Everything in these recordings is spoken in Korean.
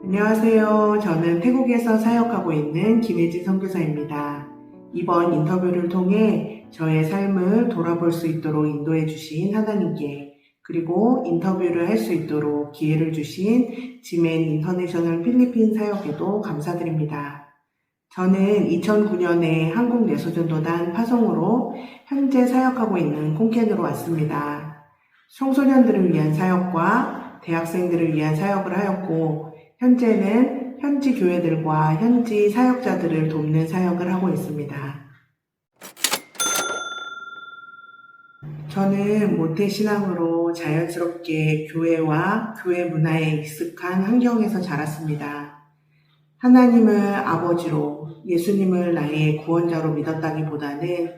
안녕하세요. 저는 태국에서 사역하고 있는 김혜진 선교사입니다. 이번 인터뷰를 통해 저의 삶을 돌아볼 수 있도록 인도해 주신 하나님께, 그리고 인터뷰를 할 수 있도록 기회를 주신 지멘 인터내셔널 필리핀 사역에도 감사드립니다. 저는 2009년에 한국 내소전도단 파송으로 현재 사역하고 있는 콩캔으로 왔습니다. 청소년들을 위한 사역과 대학생들을 위한 사역을 하였고, 현재는 현지 교회들과 현지 사역자들을 돕는 사역을 하고 있습니다. 저는 모태신앙으로 자연스럽게 교회와 교회 문화에 익숙한 환경에서 자랐습니다. 하나님을 아버지로, 예수님을 나의 구원자로 믿었다기보다는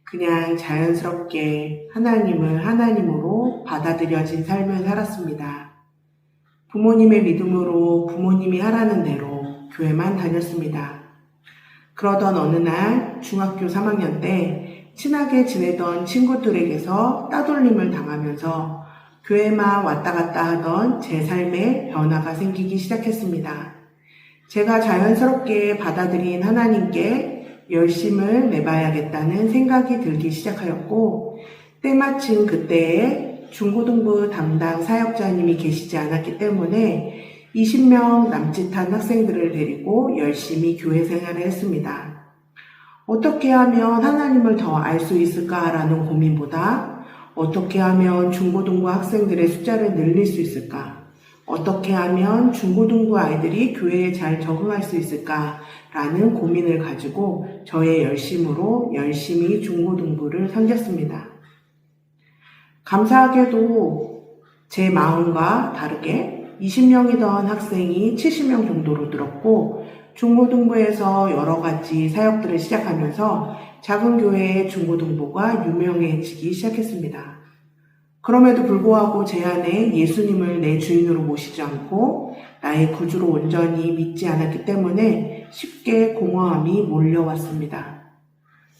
그냥 자연스럽게 하나님을 하나님으로 받아들여진 삶을 살았습니다. 부모님의 믿음으로 부모님이 하라는 대로 교회만 다녔습니다. 그러던 어느 날 중학교 3학년 때 친하게 지내던 친구들에게서 따돌림을 당하면서 교회만 왔다 갔다 하던 제 삶에 변화가 생기기 시작했습니다. 제가 자연스럽게 받아들인 하나님께 열심을 내봐야겠다는 생각이 들기 시작하였고, 때마침 그때에 중고등부 담당 사역자님이 계시지 않았기 때문에 20명 남짓한 학생들을 데리고 열심히 교회 생활을 했습니다. 어떻게 하면 하나님을 더 알 수 있을까라는 고민보다 어떻게 하면 중고등부 학생들의 숫자를 늘릴 수 있을까? 어떻게 하면 중고등부 아이들이 교회에 잘 적응할 수 있을까라는 고민을 가지고 저의 열심으로 열심히 중고등부를 섬겼습니다. 감사하게도 제 마음과 다르게 20명이던 학생이 70명 정도로 늘었고, 중고등부에서 여러 가지 사역들을 시작하면서 작은 교회의 중고등부가 유명해지기 시작했습니다. 그럼에도 불구하고 제 안에 예수님을 내 주인으로 모시지 않고 나의 구주로 온전히 믿지 않았기 때문에 쉽게 공허함이 몰려왔습니다.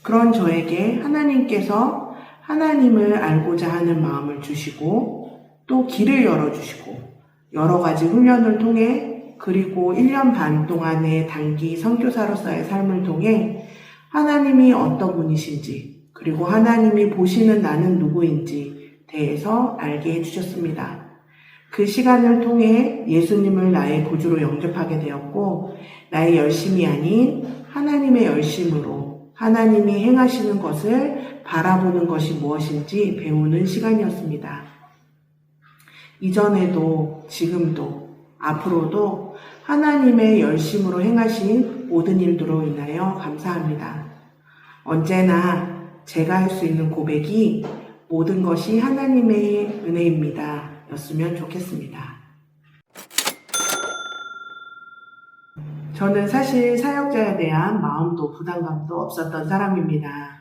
그런 저에게 하나님께서 하나님을 알고자 하는 마음을 주시고 또 길을 열어주시고 여러 가지 훈련을 통해, 그리고 1년 반 동안의 단기 선교사로서의 삶을 통해 하나님이 어떤 분이신지, 그리고 하나님이 보시는 나는 누구인지 대해서 알게 해주셨습니다. 그 시간을 통해 예수님을 나의 구주로 영접하게 되었고, 나의 열심이 아닌 하나님의 열심으로 하나님이 행하시는 것을 바라보는 것이 무엇인지 배우는 시간이었습니다. 이전에도 지금도 앞으로도 하나님의 열심으로 행하신 모든 일들로 인하여 감사합니다. 언제나 제가 할 수 있는 고백이 모든 것이 하나님의 은혜입니다 였으면 좋겠습니다. 저는 사실 사역자에 대한 마음도 부담감도 없었던 사람입니다.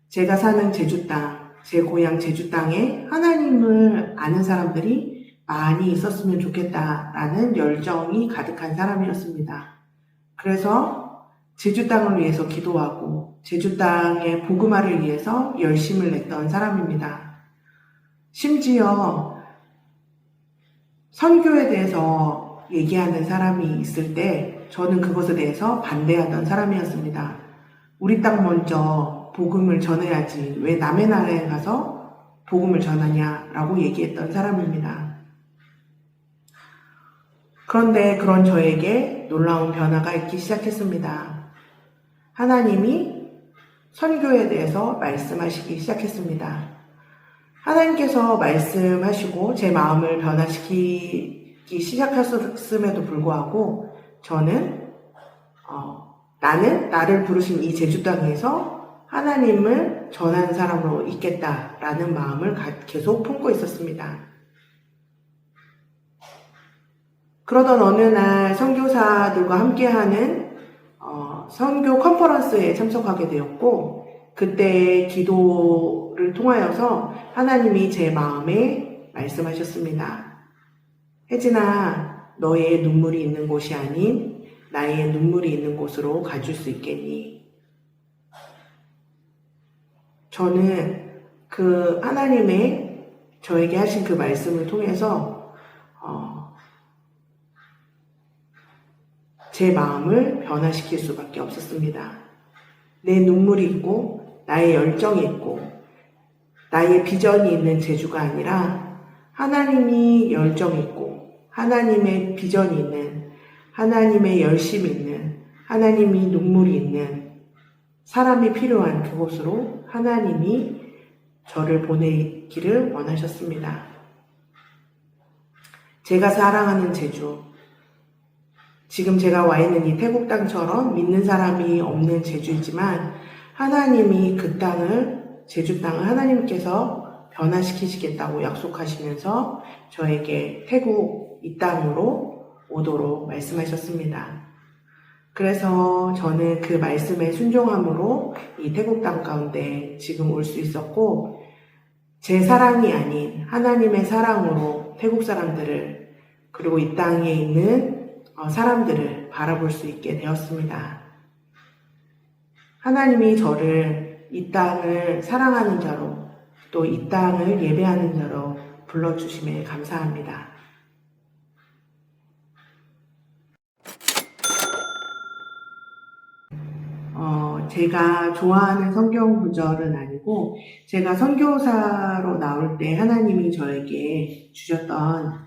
제가 사는 제주 땅, 제 고향 제주 땅에 하나님을 아는 사람들이 많이 있었으면 좋겠다라는 열정이 가득한 사람이었습니다. 그래서 제주 땅을 위해서 기도하고 제주 땅의 복음화를 위해서 열심을 냈던 사람입니다. 심지어 선교에 대해서 얘기하는 사람이 있을 때 저는 그것에 대해서 반대하던 사람이었습니다. 우리 땅 먼저 복음을 전해야지 왜 남의 나라에 가서 복음을 전하냐라고 얘기했던 사람입니다. 그런데 그런 저에게 놀라운 변화가 있기 시작했습니다. 하나님이 선교에 대해서 말씀하시기 시작했습니다. 하나님께서 말씀하시고 제 마음을 변화시키기 시작했음에도 불구하고 저는 나는 나를 부르신 이 제주 땅에서 하나님을 전하는 사람으로 있겠다라는 마음을 계속 품고 있었습니다. 그러던 어느 날 선교사들과 함께하는 선교 컨퍼런스에 참석하게 되었고, 그때 기도를 통하여서 하나님이 제 마음에 말씀하셨습니다. 혜진아, 너의 눈물이 있는 곳이 아닌 나의 눈물이 있는 곳으로 가줄 수 있겠니? 저는 그 하나님의 저에게 하신 그 말씀을 통해서 제 마음을 변화시킬 수밖에 없었습니다. 내 눈물이 있고 나의 열정이 있고 나의 비전이 있는 제주가 아니라 하나님이 열정 있고 하나님의 비전이 있는 하나님의 열심이 있는 하나님이 눈물이 있는 사람이 필요한 그곳으로 하나님이 저를 보내기를 원하셨습니다. 제가 사랑하는 제주, 지금 제가 와 있는 이 태국 땅처럼 믿는 사람이 없는 제주이지만 하나님이 그 땅을, 제주 땅을 하나님께서 변화시키시겠다고 약속하시면서 저에게 태국 이 땅으로 오도록 말씀하셨습니다. 그래서 저는 그 말씀에 순종함으로 이 태국 땅 가운데 지금 올 수 있었고, 제 사랑이 아닌 하나님의 사랑으로 태국 사람들을, 그리고 이 땅에 있는 사람들을 바라볼 수 있게 되었습니다. 하나님이 저를 이 땅을 사랑하는 자로, 또 이 땅을 예배하는 자로 불러주심에 감사합니다. 제가 좋아하는 성경 구절은 아니고, 제가 선교사로 나올 때 하나님이 저에게 주셨던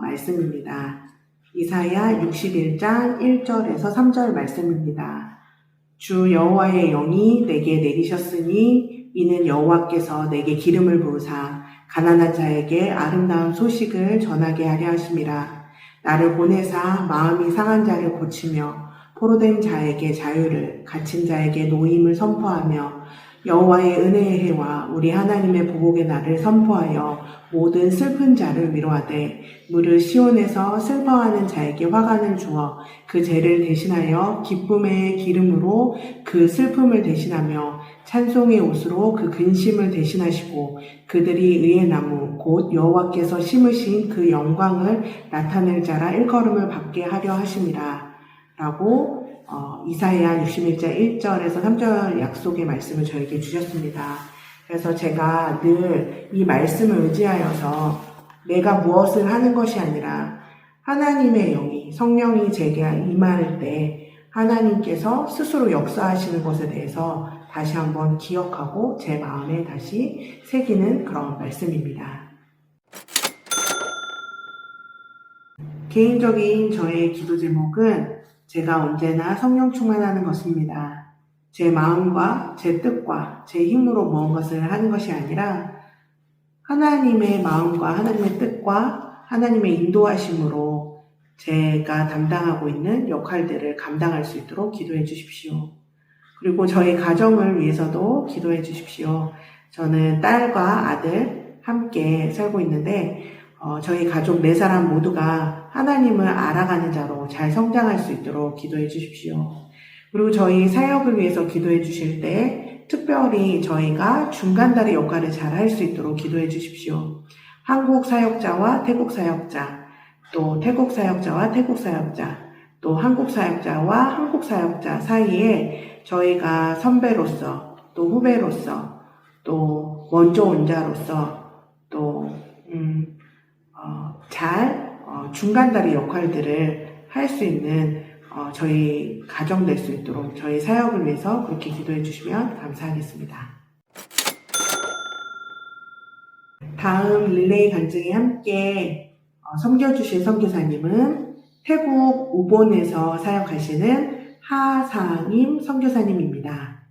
말씀입니다. 이사야 61장 1절에서 3절 말씀입니다. 주 여호와의 영이 내게 내리셨으니 이는 여호와께서 내게 기름을 부으사 가난한 자에게 아름다운 소식을 전하게 하려 하심이라. 나를 보내사 마음이 상한 자를 고치며 포로된 자에게 자유를, 갇힌 자에게 노임을 선포하며 여호와의 은혜의 해와 우리 하나님의 보복의 날을 선포하여 모든 슬픈 자를 위로하되 무릇 시온에서 슬퍼하는 자에게 화관을 주어 그 죄를 대신하여 기쁨의 기름으로 그 슬픔을 대신하며 찬송의 옷으로 그 근심을 대신하시고 그들이 의의 나무 곧 여호와께서 심으신 그 영광을 나타낼 자라 일컬음을 받게 하려 하심이라. 라고 이사야 61장 1절에서 3절 약속의 말씀을 저에게 주셨습니다. 그래서 제가 늘 이 말씀을 의지하여서 내가 무엇을 하는 것이 아니라 하나님의 영이, 성령이 제게 임할 때 하나님께서 스스로 역사하시는 것에 대해서 다시 한번 기억하고 제 마음에 다시 새기는 그런 말씀입니다. 개인적인 저의 기도 제목은 제가 언제나 성령 충만하는 것입니다. 제 마음과 제 뜻과 제 힘으로 무엇을 하는 것이 아니라 하나님의 마음과 하나님의 뜻과 하나님의 인도하심으로 제가 담당하고 있는 역할들을 감당할 수 있도록 기도해 주십시오. 그리고 저희 가정을 위해서도 기도해 주십시오. 저는 딸과 아들 함께 살고 있는데 저희 가족 4사람 모두가 하나님을 알아가는 자로 잘 성장할 수 있도록 기도해 주십시오. 그리고 저희 사역을 위해서 기도해 주실 때 특별히 저희가 중간다리 역할을 잘 할 수 있도록 기도해 주십시오. 한국 사역자와 태국 사역자, 또 태국 사역자와 태국 사역자, 또 한국 사역자와 한국 사역자 사이에 저희가 선배로서, 또 후배로서, 또 먼저 온 자로서, 또 잘 중간다리 역할들을 할 수 있는 저희 가정 될 수 있도록 저희 사역을 위해서 그렇게 기도해 주시면 감사하겠습니다. 다음 릴레이 간증에 함께 섬겨주실 선교사님은 태국 우본에서 사역하시는 하사님 선교사님입니다.